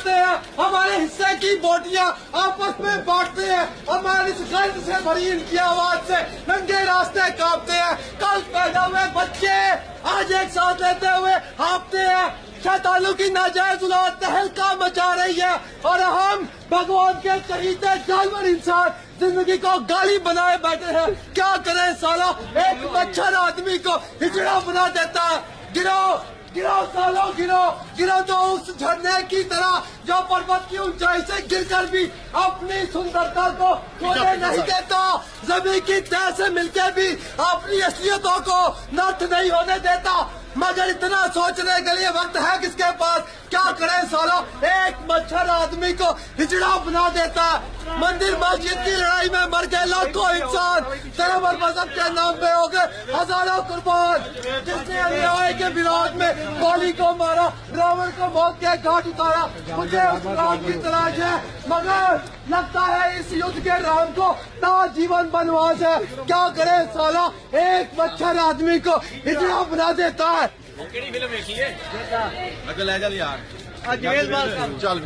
काटते हैं, हमारे हिस्से की बोटियां आपस में बांटते हैं, हमारी इस गर्द से भरी इनकी आवाज से नंगे रास्ते कांपते हैं। कल पैदा हुए बच्चे आज एक साथ लेते हुए हाँफते हैं। शैतानों की नाजायज औलाद तहलका मचा रही है और हम भगवान के चहीते जानवर इंसान जिंदगी को गाली बनाए बैठे हैं। क्या करें साला, एक मच्छर आदमी को हिजड़ा बना देता है। गिरो गिरो सालो गिरो, गिरो तो उस झरने की तरह जो पर्वत की ऊंचाई से गिरकर भी अपनी सुंदरता को खोने नहीं देता, जमीन की तह से मिलकर भी अपनी असलियतों को नष्ट नहीं होने देता। मगर इतना सोचने के लिए वक्त है किसके पास? क्या करे साला, एक मच्छर आदमी को हिजड़ा बना देता है। मंदिर मस्जिद की लड़ाई में मर गए लाखों इंसान, धर्म और मजहब के नाम पे हो गए हजारों कुर्बान। जिसने अन्याय के विरोध में बलि को मारा, रावण को मौत के घाट उतारा, मुझे उस राम की तलाश है। मगर लगता है इस युद्ध के राम को जीवन बनवास है। क्या करे साला, एक मच्छर आदमी को हिजड़ा बना देता है। फिल्म देखी है? अगले ले चल यार, चल